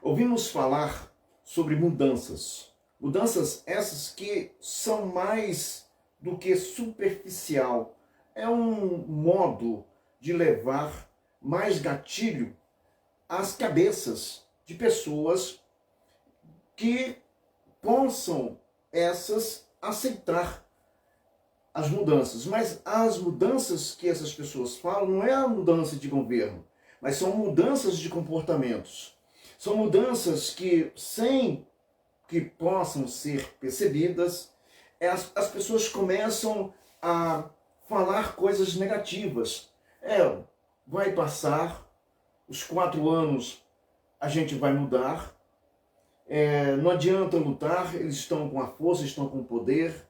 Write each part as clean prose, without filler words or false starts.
Ouvimos falar sobre mudanças. Mudanças essas que são mais do que superficial. É um modo de levar mais gatilho às cabeças de pessoas que possam essas aceitar as mudanças. Mas as mudanças que essas pessoas falam não é a mudança de governo, mas são mudanças de comportamentos. São mudanças que, sem que possam ser percebidas, as pessoas começam a falar coisas negativas. Vai passar, os 4 anos a gente vai mudar, não adianta lutar, eles estão com a força, estão com o poder.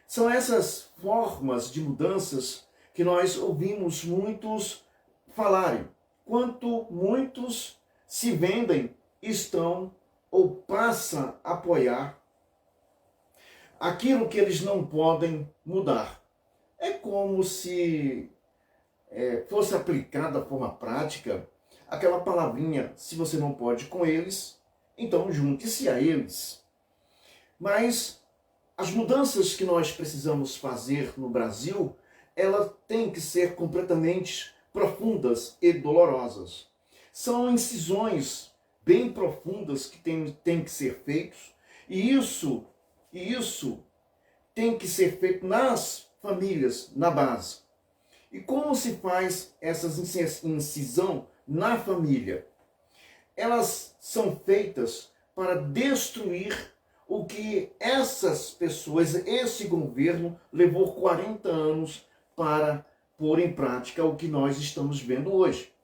São essas formas de mudanças que nós ouvimos muitos falarem. Quanto muitos se vendem, estão ou passam a apoiar aquilo que eles não podem mudar. É como se fosse aplicada de forma prática aquela palavrinha: se você não pode com eles, então junte-se a eles. Mas as mudanças que nós precisamos fazer no Brasil, elas têm que ser completamente profundas e dolorosas. São incisões bem profundas que têm que ser feitos, e isso tem que ser feito nas famílias, na base. E como se faz essas incisão na família? Elas são feitas para destruir o que essas pessoas, esse governo, levou 40 anos para pôr em prática o que nós estamos vendo hoje.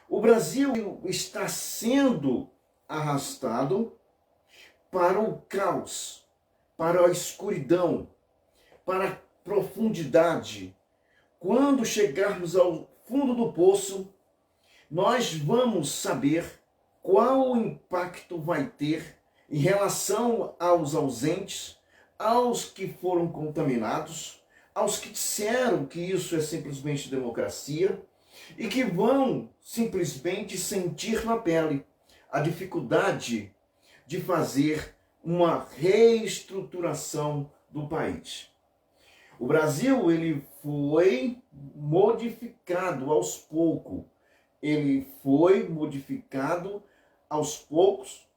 O Brasil está sendo arrastado para o caos, para a escuridão, para a profundidade. Quando chegarmos ao fundo do poço, nós vamos saber qual o impacto vai ter em relação aos ausentes, aos que foram contaminados, aos que disseram que isso é simplesmente democracia e que vão simplesmente sentir na pele a dificuldade de fazer uma reestruturação do país. O Brasil, ele foi modificado aos poucos. Ele foi modificado aos poucos,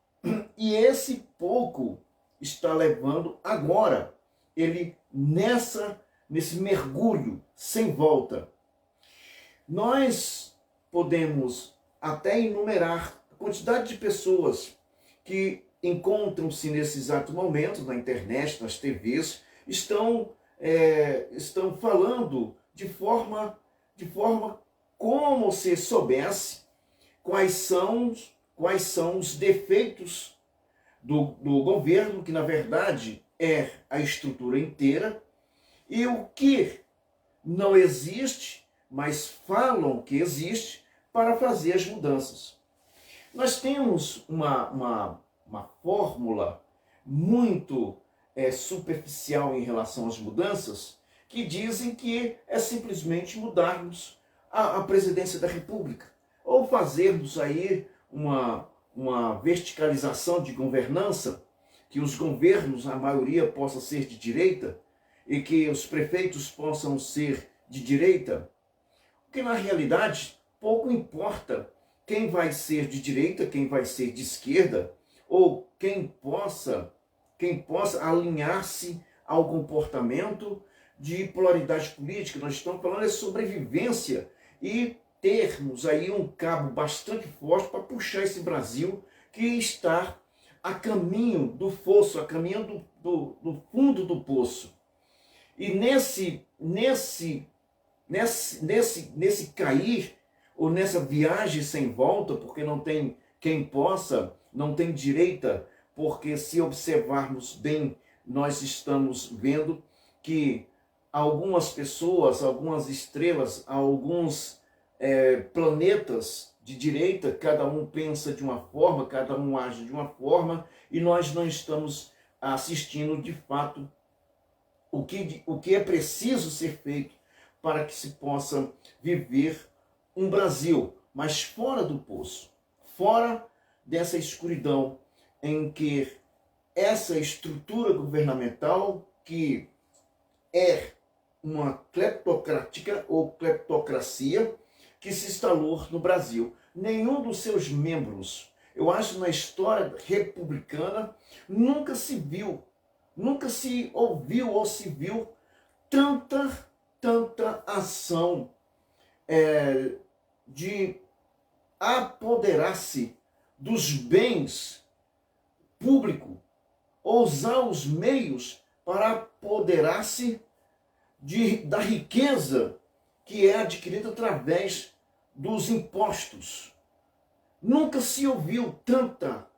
e esse pouco está levando agora ele nesse mergulho sem volta. Nós podemos até enumerar a quantidade de pessoas que encontram-se nesse exato momento na internet, nas TVs, estão falando de forma como se soubesse quais são os defeitos do governo, que na verdade é a estrutura inteira, e o que não existe, mas falam que existe, para fazer as mudanças. Nós temos uma fórmula muito superficial em relação às mudanças, que dizem que é simplesmente mudarmos a presidência da República, ou fazermos aí uma verticalização de governança, que os governos, a maioria, possa ser de direita, e que os prefeitos possam ser de direita, porque na realidade pouco importa quem vai ser de direita, quem vai ser de esquerda, ou quem possa alinhar-se ao comportamento de polaridade política. Nós estamos falando de sobrevivência e termos aí um cabo bastante forte para puxar esse Brasil que está a caminho do fosso, a caminho do fundo do poço. E nesse cair, ou nessa viagem sem volta, porque não tem quem possa, não tem direita, porque se observarmos bem, nós estamos vendo que algumas pessoas, algumas estrelas, alguns planetas de direita, cada um pensa de uma forma, cada um age de uma forma, e nós não estamos assistindo de fato o que é preciso ser feito para que se possa viver um Brasil, mas fora do poço, fora dessa escuridão em que essa estrutura governamental, que é uma cleptocrática ou cleptocracia, que se instalou no Brasil. Nenhum dos seus membros, eu acho, na história republicana, nunca se viu, nunca se ouviu ou se viu tanta ação de apoderar-se dos bens públicos, ou usar os meios para apoderar-se da riqueza que é adquirida através dos impostos. Nunca se ouviu tanta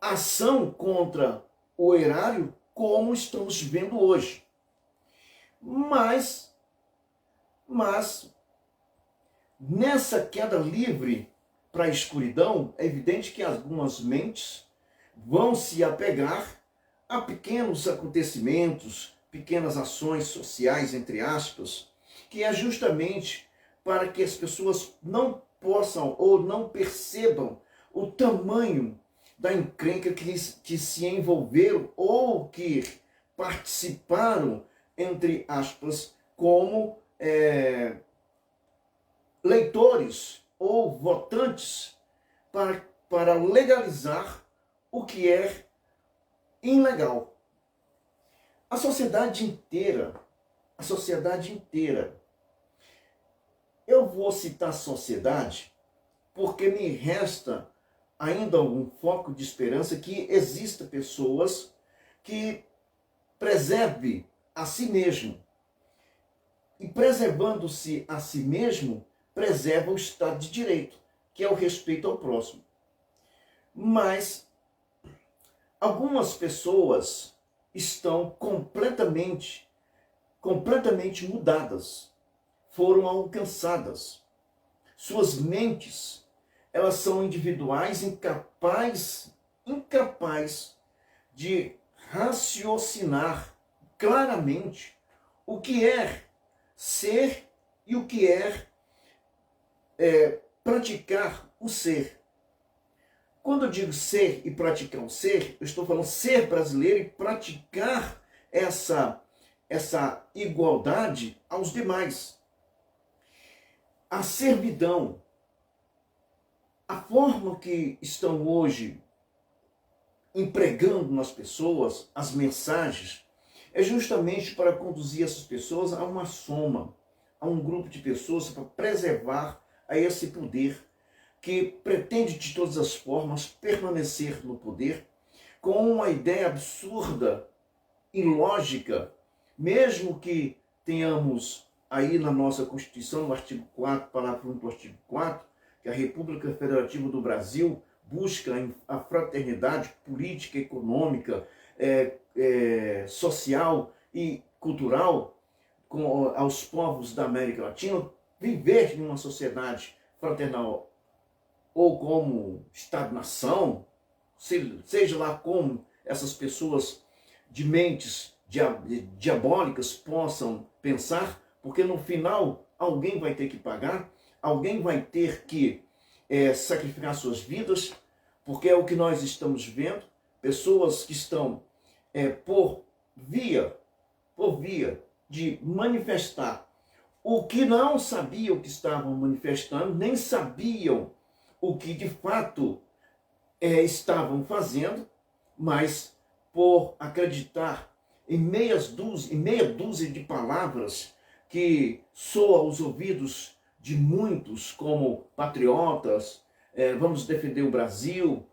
ação contra o erário como estamos vendo hoje. Mas nessa queda livre para a escuridão, é evidente que algumas mentes vão se apegar a pequenos acontecimentos, pequenas ações sociais, entre aspas, que é justamente para que as pessoas não possam ou não percebam o tamanho da encrenca que se envolveram ou que participaram, entre aspas, como leitores ou votantes para legalizar o que é ilegal. A sociedade inteira, eu vou citar sociedade porque me resta ainda um foco de esperança que existam pessoas que preservem a si mesmo. E preservando-se a si mesmo, preserva o Estado de Direito, que é o respeito ao próximo. Mas algumas pessoas estão completamente mudadas, foram alcançadas. Suas mentes, elas são individuais, incapazes de raciocinar claramente o que é ser e o que é praticar o ser. Quando eu digo ser e praticar o ser, eu estou falando ser brasileiro e praticar essa igualdade aos demais. A servidão, a forma que estão hoje empregando nas pessoas as mensagens, é justamente para conduzir essas pessoas a uma soma, a um grupo de pessoas para preservar a esse poder que pretende de todas as formas permanecer no poder com uma ideia absurda, ilógica, mesmo que tenhamos aí na nossa Constituição, no artigo 4, parágrafo 1 do artigo 4, que a República Federativa do Brasil busca a fraternidade política, econômica, social e cultural aos povos da América Latina, viver em uma sociedade fraternal ou como Estado-nação, seja lá como essas pessoas de mentes diabólicas possam pensar, porque no final alguém vai ter que pagar, alguém vai ter que sacrificar suas vidas, porque é o que nós estamos vendo, pessoas que estão por via de manifestar o que não sabiam que estavam manifestando, nem sabiam o que de fato estavam fazendo, mas por acreditar em meia dúzia de palavras que soam aos ouvidos de muitos como patriotas, vamos defender o Brasil.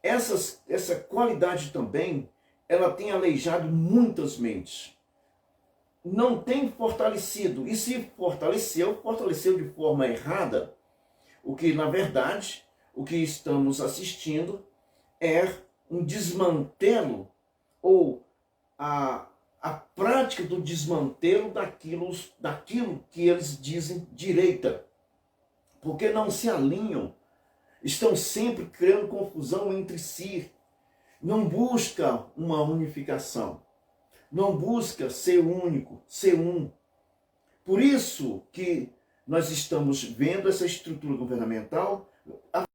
Essa qualidade também, ela tem aleijado muitas mentes. Não tem fortalecido, e se fortaleceu de forma errada, o que na verdade, o que estamos assistindo é um desmantelo ou a prática do desmantelo daquilo que eles dizem direita, porque não se alinham, estão sempre criando confusão entre si, não busca uma unificação, não busca ser único, ser um. Por isso que nós estamos vendo essa estrutura governamental